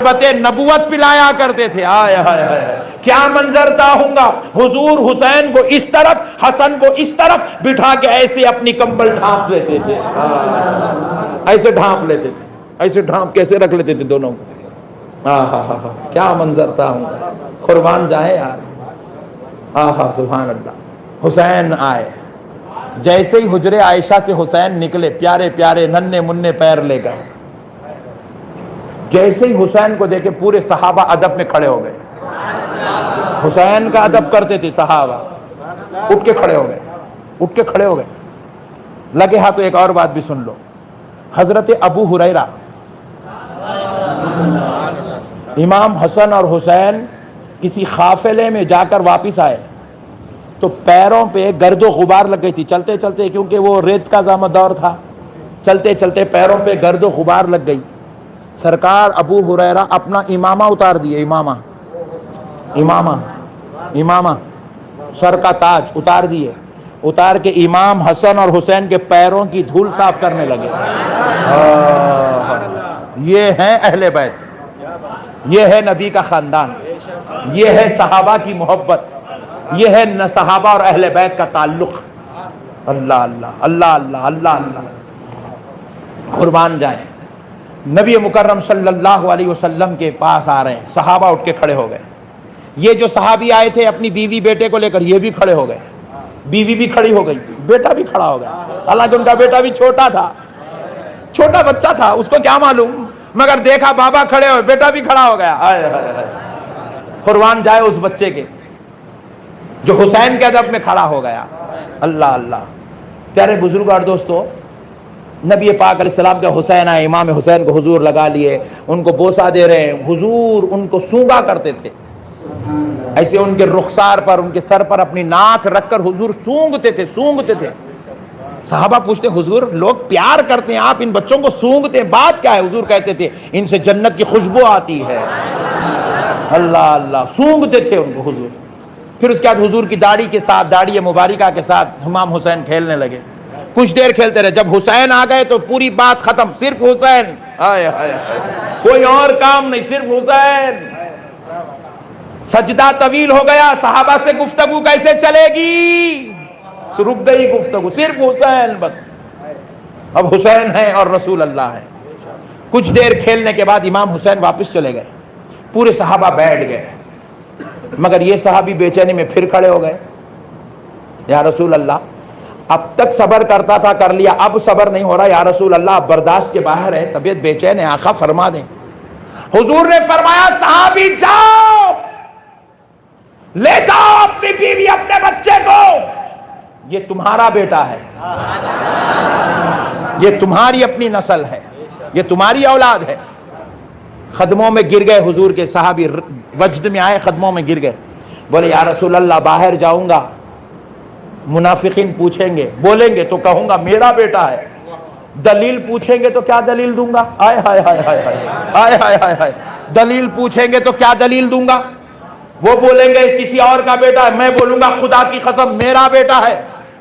نبوت پلایا کرتے تھے. آئے ہائے ہائے کیا منظر تھا ہوگا. حضور حسین کو اس طرف حسن کو اس طرف بٹھا کے ایسے اپنی کمبل ڈھانپ لیتے تھے, ایسے ڈھانپ لیتے تھے, ایسے ڈھانپ کیسے رکھ لیتے تھے دونوں کو. کیا منظر تھا ہوگا. قربان جائے یار. سبحان اللہ. حسین آئے, جیسے ہی حجرے عائشہ سے حسین نکلے, پیارے پیارے ننھے منھے پیر لے کر, جیسے ہی حسین کو دیکھے پورے صحابہ ادب میں کھڑے ہو گئے. حسین کا ادب کرتے تھے صحابہ, اٹھ کے کھڑے ہو گئے, اٹھ کے کھڑے ہو گئے. لگے ہاں تو ایک اور بات بھی سن لو. حضرت ابو ہریرہ, امام حسن اور حسین کسی قافلے میں جا کر واپس آئے تو پیروں پہ گرد و غبار لگ گئی تھی چلتے چلتے, کیونکہ وہ ریت کا زمانہ دور تھا. چلتے چلتے پیروں پہ گرد و غبار لگ گئی. سرکار ابو ہریرہ اپنا امامہ اتار دیے, امامہ سر کا تاج اتار دیے, اتار کے امام حسن اور حسین کے پیروں کی دھول صاف کرنے لگے. یہ ہیں اہل بیت, یہ ہے نبی کا خاندان, یہ ہے صحابہ کی محبت, یہ ہے صحابہ اور اہل بیت کا تعلق. اللہ اللہ اللہ اللہ اللہ اللہ. قربان جائیں. نبی مکرم صلی اللہ علیہ وسلم کے پاس آ رہے ہیں, صحابہ اٹھ کے کھڑے ہو گئے. یہ جو صحابی آئے تھے اپنی بیوی بیٹے کو لے کر, یہ بھی کھڑے ہو گئے. بیوی بھی کھڑی ہو گئی, بیٹا بھی کھڑا ہو گیا. حالانکہ ان کا بیٹا بھی چھوٹا تھا, چھوٹا بچہ تھا, اس کو کیا معلوم, مگر دیکھا بابا کھڑے ہوئے, بیٹا بھی کھڑا ہو گیا. قربان جائے اس بچے کے جو حسین کے ادب میں کھڑا ہو گیا. اللہ اللہ. پیارے بزرگ اور دوستو, نبی پاک علیہ السلام کے حسین آئے, امام حسین کو حضور لگا لیے, ان کو بوسہ دے رہے ہیں. حضور ان کو سونگا کرتے تھے, ایسے ان کے رخسار پر, ان کے سر پر اپنی ناک رکھ کر حضور سونگتے تھے. صحابہ پوچھتے, حضور لوگ پیار کرتے ہیں, آپ ان بچوں کو سونگتے ہیں, بات کیا ہے؟ حضور کہتے تھے, ان سے جنت کی خوشبو آتی ہے. اللہ اللہ. سونگتے تھے ان کو حضور. پھر اس کے بعد حضور کی داڑھی کے ساتھ, داڑھی مبارکہ کے ساتھ امام حسین کھیلنے لگے. کچھ دیر کھیلتے رہے. جب حسین آ گئے تو پوری بات ختم, صرف حسین. کوئی اور کام نہیں, صرف حسین. سجدہ طویل ہو گیا, صحابہ سے گفتگو کیسے چلے گی, رک گئی گفتگو, صرف حسین بس. اب حسین ہے اور رسول اللہ ہے. کچھ دیر کھیلنے کے بعد امام حسین واپس چلے گئے, پورے صحابہ بیٹھ گئے. مگر یہ صحابی بے چینی میں پھر کھڑے ہو گئے. یا رسول اللہ, اب تک صبر کرتا تھا کر لیا, اب صبر نہیں ہو رہا. یا رسول اللہ اب برداشت کے باہر ہے, طبیعت بے چین ہے, آقا فرما دیں. حضور نے فرمایا, صحابی جاؤ, لے جاؤ اپنی بیوی اپنے بچے کو, یہ تمہارا بیٹا ہے, یہ تمہاری اپنی نسل ہے, یہ تمہاری اولاد ہے. قدموں میں گر گئے حضور کے صحابی, وجد میں آئے, قدموں میں گر گئے. بولے یا رسول اللہ باہر جاؤں گا, منافقین پوچھیں گے, بولیں گے تو کہوں گا میرا بیٹا ہے. دلیل پوچھیں گے تو کیا دلیل دوں گا؟ آئے ہائے ہائے ہائے ہائے ہائے ہائے ہائے. دلیل پوچھیں گے تو کیا دلیل دوں گا؟ وہ بولیں گے کسی اور کا بیٹا ہے, میں بولوں گا خدا کی قسم میرا بیٹا ہے.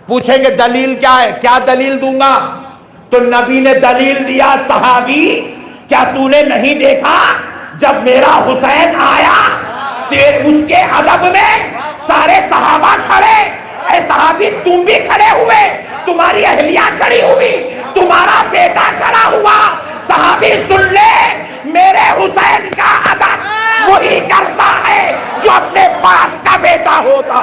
پوچھیں گے دلیل کیا ہے, کیا دلیل دوں گا؟ تو نبی نے دلیل دیا, صحابی کیا تو نے نہیں دیکھا جب میرا حسین آیا اس کے ادب میں سارے صحابہ کھڑے, اے صحابی تم بھی کھڑے ہوئے, تمہاری اہلیہ کھڑی ہوئی, تمہارا بیٹا کھڑا ہوا. صحابی سن لے, میرے حسین کا ادب وہی کرتا ہے جو اپنے باپ کا بیٹا ہوتا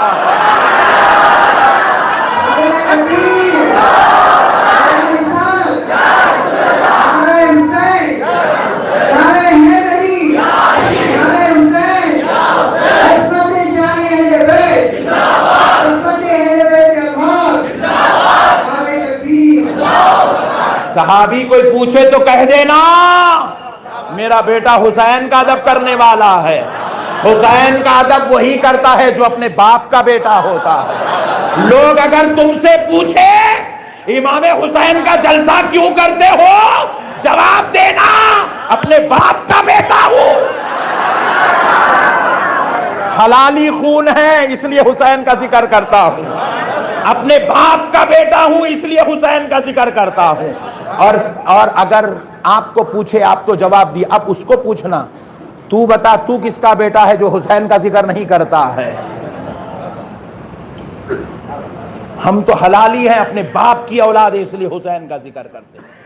صحابی کوئی پوچھے تو کہہ دینا میرا بیٹا حسین کا ادب کرنے والا ہے. حسین کا ادب وہی کرتا ہے جو اپنے باپ کا بیٹا ہوتا ہے. لوگ اگر تم سے پوچھے امام حسین کا جلسہ کیوں کرتے ہو, جواب دینا اپنے باپ کا بیٹا ہوں, حلالی خون ہے اس لیے حسین کا ذکر کرتا ہوں, اپنے باپ کا بیٹا ہوں اس لیے حسین کا ذکر کرتا ہوں. اور اگر آپ کو پوچھے آپ تو جواب دی, اب اس کو پوچھنا تو بتا تو کس کا بیٹا ہے جو حسین کا ذکر نہیں کرتا ہے؟ ہم تو حلالی ہیں، اپنے باپ کی اولاد ہے، اس لیے حسین کا ذکر کرتے ہیں۔